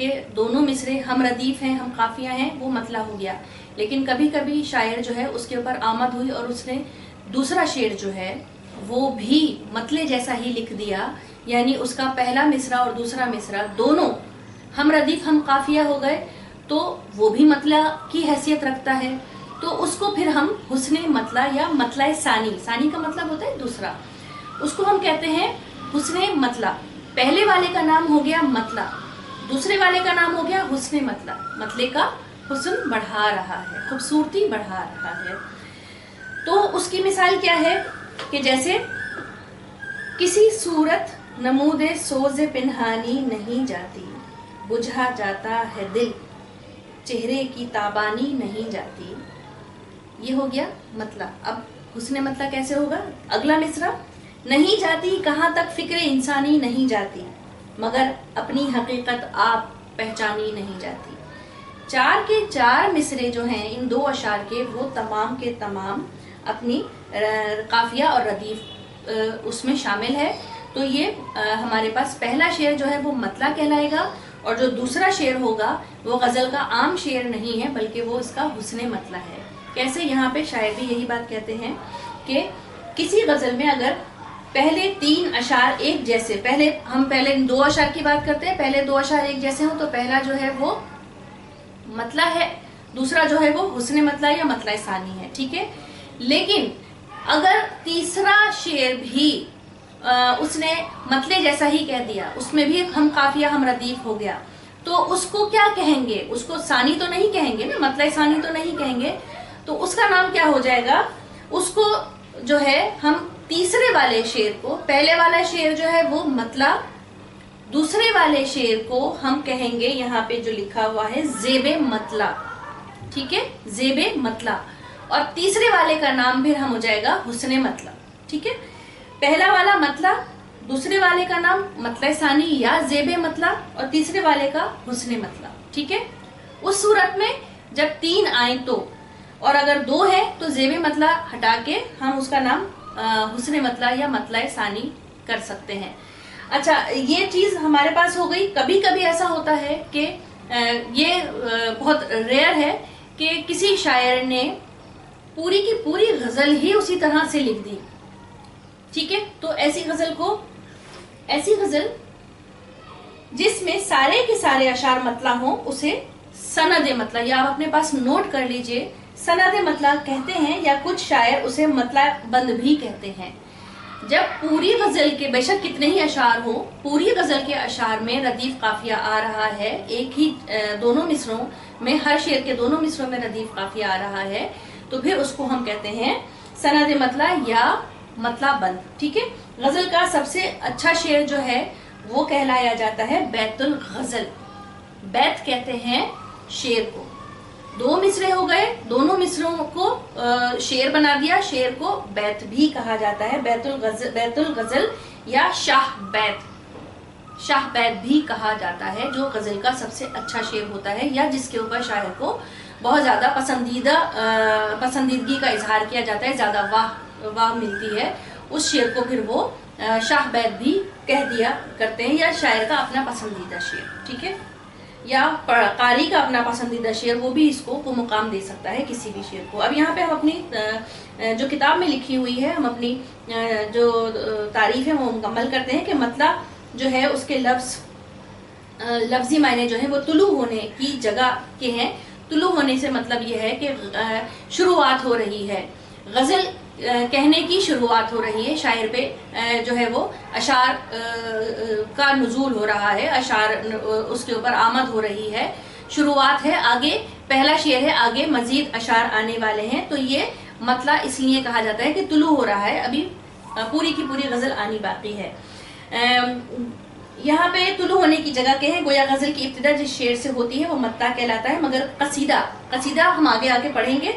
کہ دونوں مصرے ہم ردیف ہیں، ہم قافیہ ہیں، وہ مطلع ہو گیا. لیکن کبھی کبھی شاعر جو ہے اس کے اوپر آمد ہوئی اور اس نے دوسرا شعر جو ہے وہ بھی مطلع جیسا ہی لکھ دیا، یعنی اس کا پہلا مصرع اور دوسرا مصرع دونوں ہم ردیف ہم قافیہ ہو گئے، تو وہ بھی مطلع کی حیثیت رکھتا ہے. تو اس کو پھر ہم حسن مطلع یا مطلع ثانی، ثانی کا مطلب ہوتا ہے دوسرا، اس کو ہم کہتے ہیں حسن مطلع. پہلے والے کا نام ہو گیا مطلع، دوسرے والے کا نام ہو گیا حسن مطلع. مطلع کا حسن بڑھا رہا ہے، خوبصورتی بڑھا رہا ہے. تو اس کی مثال کیا ہے کہ جیسے کسی صورت نمود سوز پنہانی نہیں جاتی، بجھا جاتا ہے دل چہرے کی تابانی نہیں جاتی. یہ ہو گیا مطلع. اب حسن مطلع کیسے ہوگا؟ اگلا مصرع، نہیں جاتی کہاں تک فکر انسانی نہیں جاتی، مگر اپنی حقیقت آپ پہچانی نہیں جاتی. 4 کے 4 مصرے جو ہیں ان 2 اشعار کے، وہ تمام کے تمام اپنی قافیہ اور ردیف اس میں شامل ہے. تو یہ ہمارے پاس پہلا شعر جو ہے وہ مطلع کہلائے گا، اور جو دوسرا شعر ہوگا وہ غزل کا عام شعر نہیں ہے بلکہ وہ اس کا حسن مطلع ہے. کیسے؟ یہاں پہ شاعر بھی یہی بات کہتے ہیں کہ کسی غزل میں اگر پہلے 3 اشعار ایک جیسے، ہم پہلے 2 اشعار کی بات کرتے ہیں، پہلے 2 اشعار ایک جیسے ہوں تو پہلا جو ہے وہ مطلع ہے، دوسرا جو ہے وہ حسن مطلع یا مطلع ثانی ہے. ٹھیک ہے. لیکن اگر تیسرا شعر بھی اس نے مطلع جیسا ہی کہہ دیا، اس میں بھی ہم قافیہ ہم ردیف ہو گیا، تو اس کو کیا کہیں گے؟ اس کو ثانی تو نہیں کہیں گے نا، مطلع ثانی تو نہیں کہیں گے. تو اس کا نام کیا ہو جائے گا؟ اس کو جو ہے ہم تیسرے والے شعر کو، پہلے والا شعر جو ہے وہ مطلع، دوسرے والے شعر کو ہم کہیں گے، یہاں پہ جو لکھا ہوا ہے زیب مطلع. ٹھیک ہے، زیب مطلع. اور تیسرے والے کا نام پھر ہم ہو جائے گا حسن مطلع. ٹھیک ہے، پہلا والا مطلع، دوسرے والے کا نام مطلع ثانی یا زیب مطلع، اور تیسرے والے کا حسن مطلع. ٹھیک ہے. اس صورت میں جب 3 آئیں تو، اور اگر 2 ہے تو زیب مطلع ہٹا کے ہم اس کا نام حسن مطلع یا مطلع ثانی کر سکتے ہیں. اچھا، یہ چیز ہمارے پاس ہو گئی. کبھی کبھی ایسا ہوتا ہے کہ یہ بہت ریئر ہے کہ کسی شاعر نے پوری کی پوری غزل ہی اسی طرح سے لکھ دی. ٹھیک ہے. تو ایسی غزل جس میں سارے کے سارے اشعار مطلع ہوں اسے سند مطلع، یا آپ اپنے پاس نوٹ کر لیجئے، سند مطلع کہتے ہیں، یا کچھ شاعر اسے مطلع بند بھی کہتے ہیں. جب پوری غزل کے، بے شک کتنے ہی اشعار ہوں، پوری غزل کے اشعار میں ردیف قافیہ آ رہا ہے، ایک ہی دونوں مصروں میں، ہر شعر کے دونوں مصروں میں ردیف قافیہ آ رہا ہے، تو پھر اس کو ہم کہتے ہیں سند مطلع یا مطلع بند. ٹھیک ہے. غزل کا سب سے اچھا شعر جو ہے وہ کہلایا جاتا ہے بیت الغزل. بیت کہتے ہیں شعر کو. 2 مصرے ہو گئے، دونوں مصروں کو شعر بنا دیا، شعر کو بیت بھی کہا جاتا ہے. بیت الغزل یا شاہ بیت بھی کہا جاتا ہے، جو غزل کا سب سے اچھا شعر ہوتا ہے، یا جس کے اوپر شاعر کو بہت زیادہ پسندیدگی کا اظہار کیا جاتا ہے، زیادہ واہ ملتی ہے. اس شعر کو پھر وہ شاہ بیت بھی کہہ دیا کرتے ہیں، یا شاعر کا اپنا پسندیدہ شعر. ٹھیک ہے. یا قاری کا اپنا پسندیدہ شعر، وہ بھی اس کو مقام دے سکتا ہے کسی بھی شعر کو. اب یہاں پہ ہم اپنی جو کتاب میں لکھی ہوئی ہے، ہم اپنی جو تعریف ہے وہ مکمل کرتے ہیں کہ مطلع جو ہے اس کے لفظی معنی جو ہے وہ طلوع ہونے کی جگہ کے ہیں. طلوع ہونے سے مطلب یہ ہے کہ شروعات ہو رہی ہے، غزل کہنے کی شروعات ہو رہی ہے، شاعر پہ جو ہے وہ اشعار کا نزول ہو رہا ہے، اشعار اس کے اوپر آمد ہو رہی ہے، شروعات ہے، آگے پہلا شعر ہے، آگے مزید اشعار آنے والے ہیں. تو یہ مطلع اس لیے کہا جاتا ہے کہ طلوع ہو رہا ہے، ابھی پوری کی پوری غزل آنی باقی ہے. یہاں پہ طلوع ہونے کی جگہ کے ہیں، گویا غزل کی ابتدا جس شعر سے ہوتی ہے وہ مطلع کہلاتا ہے. مگر قصیدہ ہم آگے پڑھیں گے.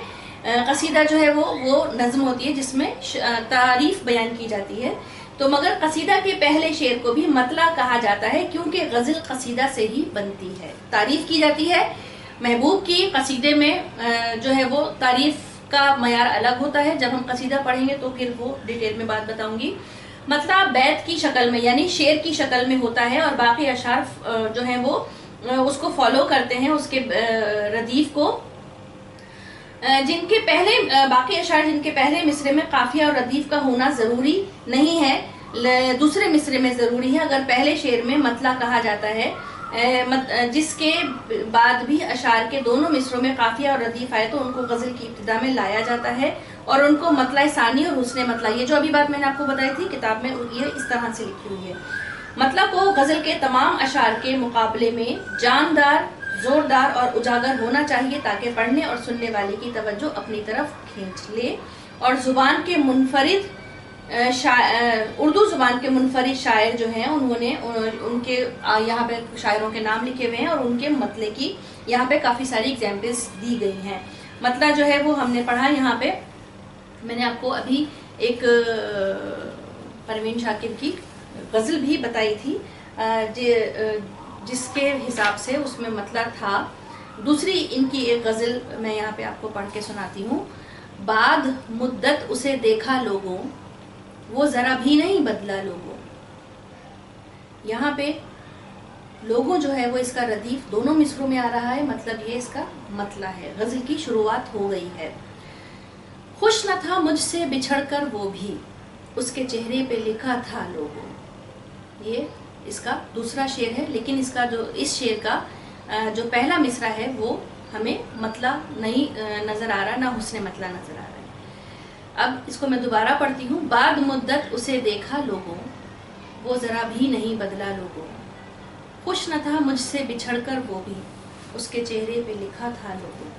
قصیدہ جو ہے وہ نظم ہوتی ہے جس میں تعریف بیان کی جاتی ہے. تو مگر قصیدہ کے پہلے شعر کو بھی مطلع کہا جاتا ہے، کیونکہ غزل قصیدہ سے ہی بنتی ہے، تعریف کی جاتی ہے. محبوب کی قصیدے میں جو ہے وہ تعریف کا معیار الگ ہوتا ہے. جب ہم قصیدہ پڑھیں گے تو پھر وہ ڈیٹیل میں بات بتاؤں گی. مطلع بیت کی شکل میں، یعنی شعر کی شکل میں ہوتا ہے، اور باقی اشعار جو ہیں وہ اس کو فالو کرتے ہیں، اس کے ردیف کو، جن کے پہلے باقی اشعار جن کے پہلے مصرے میں قافیہ اور ردیف کا ہونا ضروری نہیں ہے، دوسرے مصرے میں ضروری ہے۔ اگر پہلے شعر میں مطلع کہا جاتا ہے جس کے بعد بھی اشعار کے دونوں مصروں میں قافیہ اور ردیف آئے تو ان کو غزل کی ابتدا میں لایا جاتا ہے اور ان کو مطلع ثانی اور حسن مطلع، یہ جو ابھی بات میں نے آپ کو بتائی تھی کتاب میں، یہ اس طرح سے لکھی ہوئی ہے۔ مطلع کو غزل کے تمام اشعار کے مقابلے میں جاندار، زوردار اور اجاگر ہونا چاہیے تاکہ پڑھنے اور سننے والے کی توجہ اپنی طرف کھینچ لے، اور زبان کے منفرد اردو زبان کے منفرد شاعر جو ہیں انہوں نے ان کے یہاں پہ شاعروں کے نام لکھے ہوئے ہیں اور ان کے مطلع کی یہاں پہ کافی ساری ایگزامپلس دی گئی ہیں۔ مطلع جو ہے وہ ہم نے پڑھا یہاں پہ، میں نے آپ کو ابھی ایک پروین شاکر کی غزل بھی بتائی تھی جس کے حساب سے اس میں مطلع تھا۔ دوسری ان کی ایک غزل میں یہاں پہ آپ کو پڑھ کے سناتی ہوں۔ بعد مدت اسے دیکھا لوگوں، وہ ذرا بھی نہیں بدلا لوگوں۔ یہاں پہ لوگوں جو ہے وہ اس کا ردیف دونوں مصروں میں آ رہا ہے، مطلب یہ اس کا مطلع ہے۔ غزل کی شروعات ہو گئی ہے۔ خوش نہ تھا مجھ سے بچھڑ کر وہ بھی، اس کے چہرے پہ لکھا تھا لوگوں۔ یہ اس کا دوسرا شعر ہے، لیکن اس شعر کا جو پہلا مصرع ہے وہ ہمیں مطلع نہیں نظر آ رہا، نہ حسن مطلع نظر آ رہا ہے۔ اب اس کو میں دوبارہ پڑھتی ہوں۔ بعد مدت اسے دیکھا لوگوں، وہ ذرا بھی نہیں بدلا لوگوں۔ خوش نہ تھا مجھ سے بچھڑ کر وہ بھی، اس کے چہرے پہ لکھا تھا لوگوں۔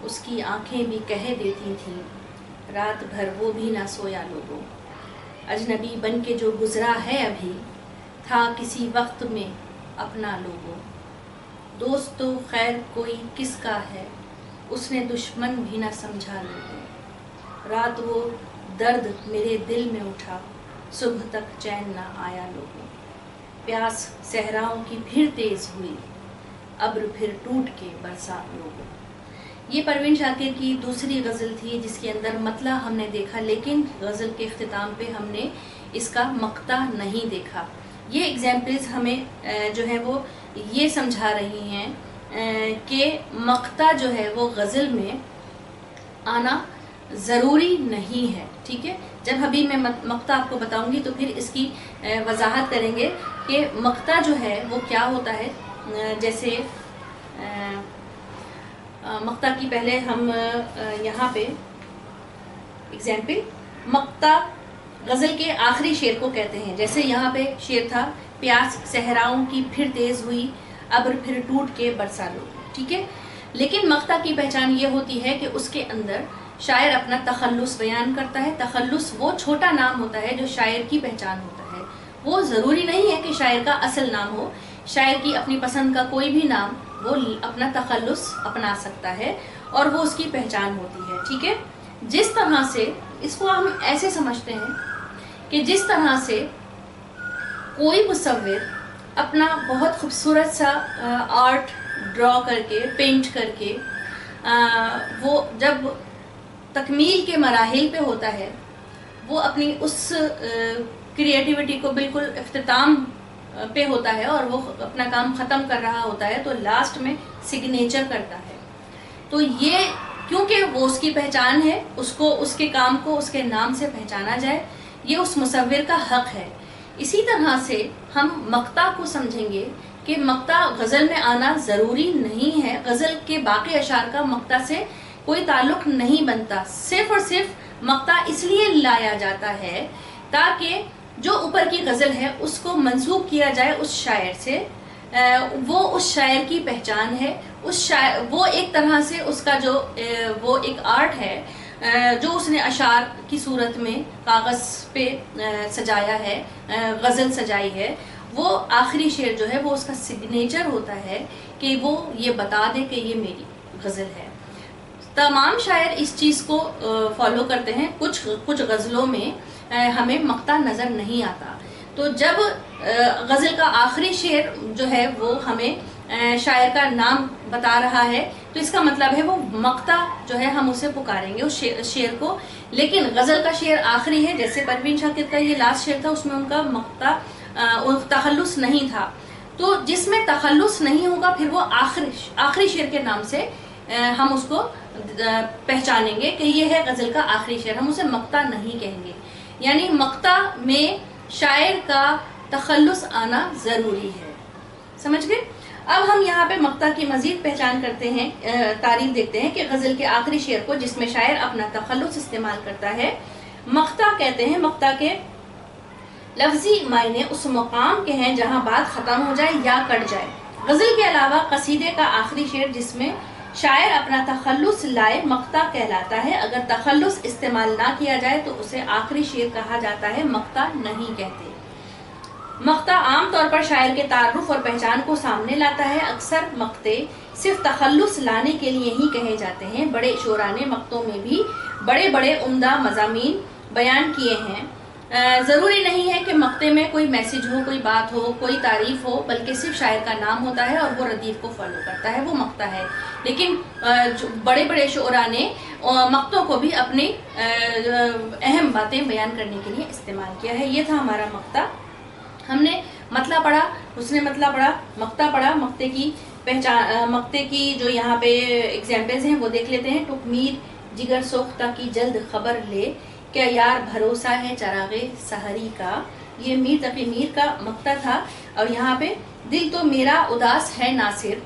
اس کی آنکھیں بھی کہہ دیتی تھیں، رات بھر وہ بھی نہ سویا لوگوں۔ اجنبی بن کے جو گزرا ہے ابھی، تھا کسی وقت میں اپنا لوگوں۔ دوست تو خیر کوئی کس کا ہے، اس نے دشمن بھی نہ سمجھا لوگوں۔ رات وہ درد میرے دل میں اٹھا، صبح تک چین نہ آیا لوگوں۔ پیاس صحراؤں کی پھر تیز ہوئی، ابر پھر ٹوٹ کے برسا لوگوں۔ یہ پروین شاکر کی دوسری غزل تھی جس کے اندر مطلع ہم نے دیکھا، لیکن غزل کے اختتام پہ ہم نے اس کا مقطع نہیں دیکھا۔ یہ ایگزامپلز ہمیں جو ہے وہ یہ سمجھا رہی ہیں کہ مقطع جو ہے وہ غزل میں آنا ضروری نہیں ہے، ٹھیک ہے۔ جب ابھی میں مقطع آپ کو بتاؤں گی تو پھر اس کی وضاحت کریں گے کہ مقطع جو ہے وہ کیا ہوتا ہے۔ جیسے مقطع کی پہلے ہم یہاں پہ ایگزامپل، مقطع غزل کے آخری شعر کو کہتے ہیں۔ جیسے یہاں پہ شعر تھا، پیاس صحراؤں کی پھر تیز ہوئی، ابر پھر ٹوٹ کے برسا لوگوں، ٹھیک ہے۔ لیکن مقطع کی پہچان یہ ہوتی ہے کہ اس کے اندر شاعر اپنا تخلص بیان کرتا ہے۔ تخلص وہ چھوٹا نام ہوتا ہے جو شاعر کی پہچان ہوتا ہے، وہ ضروری نہیں ہے کہ شاعر کا اصل نام ہو۔ شاعر کی اپنی پسند کا کوئی بھی نام وہ اپنا تخلص اپنا سکتا ہے اور وہ اس کی پہچان ہوتی ہے، ٹھیک ہے۔ جس طرح سے اس کو ہم ایسے سمجھتے ہیں کہ جس طرح سے کوئی مصور اپنا بہت خوبصورت سا آرٹ ڈرا کر کے، پینٹ کر کے، وہ جب تکمیل کے مراحل پہ ہوتا ہے، وہ اپنی اس کریٹیوٹی کو بالکل اختتام پہ ہوتا ہے اور وہ اپنا کام ختم کر رہا ہوتا ہے، تو لاسٹ میں سگنیچر کرتا ہے۔ تو یہ کیونکہ وہ اس کی پہچان ہے، اس کو اس کے کام کو اس کے نام سے پہچانا جائے، یہ اس مصور کا حق ہے۔ اسی طرح سے ہم مقطع کو سمجھیں گے کہ مقطع غزل میں آنا ضروری نہیں ہے۔ غزل کے باقی اشعار کا مقطع سے کوئی تعلق نہیں بنتا، صرف اور صرف مقطع اس لیے لایا جاتا ہے تاکہ جو اوپر کی غزل ہے اس کو منسوب کیا جائے اس شاعر سے، وہ اس شاعر کی پہچان ہے، وہ ایک طرح سے اس کا جو وہ ایک آرٹ ہے جو اس نے اشعار کی صورت میں کاغذ پہ سجایا ہے، غزل سجائی ہے، وہ آخری شعر جو ہے وہ اس کا سگنیچر ہوتا ہے کہ وہ یہ بتا دے کہ یہ میری غزل ہے۔ تمام شاعر اس چیز کو فالو کرتے ہیں۔ کچھ غزلوں میں ہمیں مقطع نظر نہیں آتا، تو جب غزل کا آخری شعر جو ہے وہ ہمیں شاعر کا نام بتا رہا ہے تو اس کا مطلب ہے وہ مقطع جو ہے ہم اسے پکاریں گے اس شعر کو۔ لیکن غزل کا شعر آخری ہے، جیسے پروین شاکر کا یہ لاسٹ شعر تھا، اس میں ان کا مقطع تخلص نہیں تھا، تو جس میں تخلص نہیں ہوگا پھر وہ آخری شعر کے نام سے ہم اس کو پہچانیں گے کہ یہ ہے غزل کا آخری شعر، ہم اسے مقطع نہیں کہیں گے. یعنی مقطع میں شاعر کا تخلص آنا ضروری ہے. سمجھ گئے؟ اب ہم یہاں پہ مقطع کی مزید پہچان کرتے ہیں، تعریف دیکھتے ہیں کہ غزل کے آخری شعر کو جس میں شاعر اپنا تخلص استعمال کرتا ہے مقطع کہتے ہیں. مقطع کے لفظی معنی اس مقام کے ہیں جہاں بات ختم ہو جائے یا کٹ جائے. غزل کے علاوہ قصیدے کا آخری شعر جس میں شاعر اپنا تخلص لائے مقطع کہلاتا ہے. اگر تخلص استعمال نہ کیا جائے تو اسے آخری شعر کہا جاتا ہے، مقطع نہیں کہتے. مقطع عام طور پر شاعر کے تعارف اور پہچان کو سامنے لاتا ہے. اکثر مقطع صرف تخلص لانے کے لیے ہی کہے جاتے ہیں. بڑے شعراء نے مقطعوں میں بھی بڑے بڑے عمدہ مضامین بیان کیے ہیں. ضروری نہیں ہے کہ مقطع میں کوئی میسج ہو، کوئی بات ہو، کوئی تعریف ہو، بلکہ صرف شاعر کا نام ہوتا ہے اور وہ ردیف کو فالو کرتا ہے، وہ مقطع ہے. لیکن بڑے بڑے شعراء نے مقطعوں کو بھی اپنی اہم باتیں بیان کرنے کے لیے استعمال کیا ہے. یہ تھا ہمارا مقطع. ہم نے مطلع پڑھا، حسن مطلع پڑھا، مقطع پڑھا. مقطع کی پہچان، مقطع کی جو یہاں پہ ایگزامپلز ہیں وہ دیکھ لیتے ہیں. ٹکمیر جگر سوختہ کی جلد خبر لے، کیا یار بھروسہ ہے چراغ سحری کا. یہ میر تقی میر کا مقطع تھا. اور یہاں پہ دل تو میرا اداس ہے ناصر،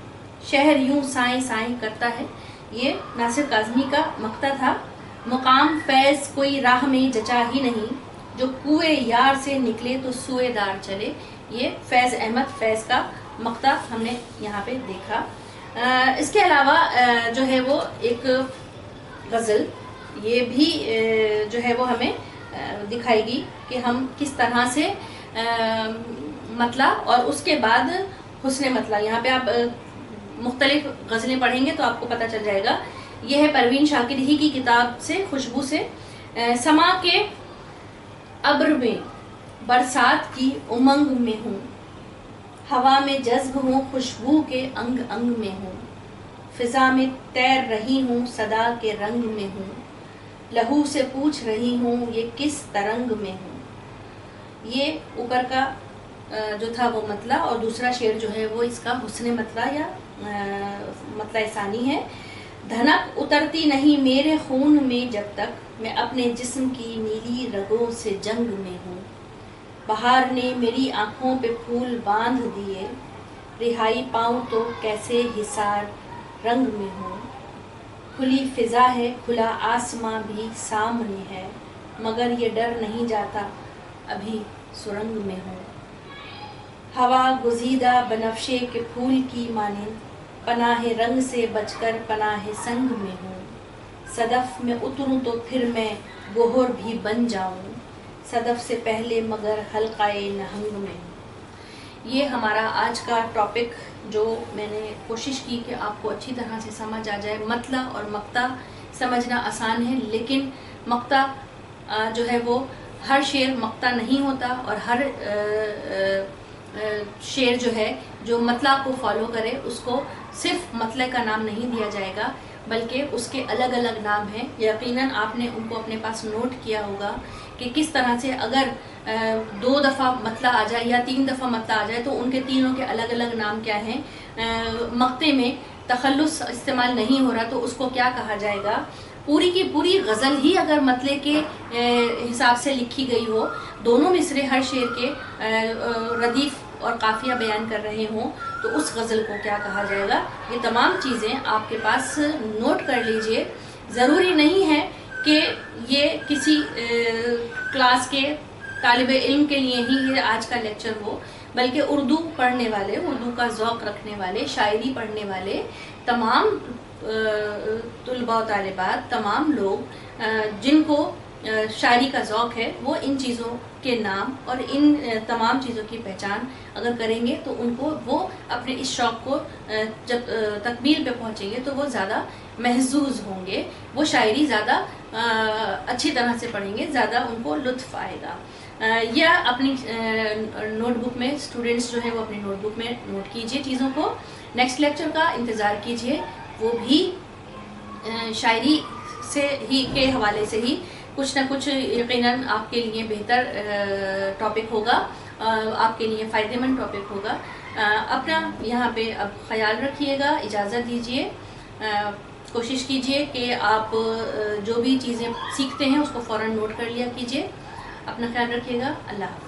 شہر یوں سائیں سائیں کرتا ہے، یہ ناصر کاظمی کا مقطع تھا. مقام فیض کوئی راہ میں جچا ہی نہیں، جو کوئے یار سے نکلے تو سوئے دار چلے، یہ فیض احمد فیض کا مقطع ہم نے یہاں پہ دیکھا. اس کے علاوہ جو ہے وہ ایک غزل یہ بھی جو ہے وہ ہمیں دکھائے گی کہ ہم کس طرح سے مطلع اور اس کے بعد حسن مطلع. یہاں پہ آپ مختلف غزلیں پڑھیں گے تو آپ کو پتہ چل جائے گا. یہ ہے پروین شاکر ہی کی کتاب سے، خوشبو سے. سما کے ابر میں برسات کی امنگ میں ہوں، ہوا میں جذب ہوں خوشبو کے انگ انگ میں ہوں، فضا میں تیر رہی ہوں صدا کے رنگ میں ہوں، لہو سے پوچھ رہی ہوں یہ کس ترنگ میں ہوں. یہ اوپر کا جو تھا وہ مطلع، اور دوسرا شعر جو ہے وہ اس کا حسن مطلع یا مطلع ثانی ہے. دھنک اترتی نہیں میرے خون میں جب تک میں اپنے جسم کی نیلی رگوں سے جنگ میں ہوں، بہار نے میری آنکھوں پہ پھول باندھ دیے، رہائی پاؤں تو کیسے حصار رنگ میں ہوں. کھلی فضا ہے کھلا آسماں بھی سامنے ہے، مگر یہ ڈر نہیں جاتا ابھی سرنگ میں ہوں. ہوا گزیدہ بنفشے کے پھول کی مانند، پناہ رنگ سے بچ کر پناہ سنگ میں ہوں. صدف میں اتروں تو پھر میں گوہر بھی بن جاؤں، صدف سے پہلے مگر حلقہ نہنگ میں ہوں. یہ ہمارا آج کا ٹاپک جو میں نے کوشش کی کہ آپ کو اچھی طرح سے سمجھ آ جائے. مطلع اور مقطع سمجھنا آسان ہے، لیکن مقطع جو ہے وہ ہر شعر مقطع نہیں ہوتا، اور ہر شعر جو ہے جو مطلع کو فالو کرے اس کو صرف مطلع کا نام نہیں دیا جائے گا، بلکہ اس کے الگ الگ نام ہیں. یقیناً آپ نے ان کو اپنے پاس نوٹ کیا ہوگا کہ کس طرح سے اگر 2 دفعہ مطلع آ جائے یا 3 دفعہ مطلع آ جائے تو ان کے تینوں کے الگ الگ نام کیا ہیں. مقطع میں تخلص استعمال نہیں ہو رہا تو اس کو کیا کہا جائے گا. پوری کی پوری غزل ہی اگر مطلع کے حساب سے لکھی گئی ہو، دونوں مصرے ہر شعر کے ردیف اور قافیہ بیان کر رہے ہوں، تو اس غزل کو کیا کہا جائے گا. یہ تمام چیزیں آپ کے پاس نوٹ کر لیجئے. ضروری نہیں ہے کہ یہ کسی کلاس کے طالب علم کے لیے ہی یہ آج کا لیکچر ہو، بلکہ اردو پڑھنے والے، اردو کا ذوق رکھنے والے، شاعری پڑھنے والے تمام طلباء و طالبات، تمام لوگ جن کو شاعری کا ذوق ہے، وہ ان چیزوں کے نام اور ان تمام چیزوں کی پہچان اگر کریں گے تو ان کو وہ اپنے اس شوق کو جب تکمیل پہ پہنچیں گے تو وہ زیادہ محظوظ ہوں گے، وہ شاعری زیادہ اچھی طرح سے پڑھیں گے، زیادہ ان کو لطف آئے گا. یا اپنی نوٹ بک میں اسٹوڈنٹس جو ہیں وہ اپنی نوٹ بک میں نوٹ کیجئے چیزوں کو. نیکسٹ لیکچر کا انتظار کیجئے، وہ بھی شاعری سے ہی کے حوالے سے ہی کچھ نہ کچھ یقیناً آپ کے لیے بہتر ٹاپک ہوگا، آپ کے لیے فائدہ مند ٹاپک ہوگا. اپنا یہاں پہ اب خیال رکھیے گا، اجازت دیجیے، کوشش کیجیے کہ آپ جو بھی چیزیں سیکھتے ہیں اس کو فوراً نوٹ کر لیا کیجیے. اپنا خیال رکھیے گا. اللہ حافظ.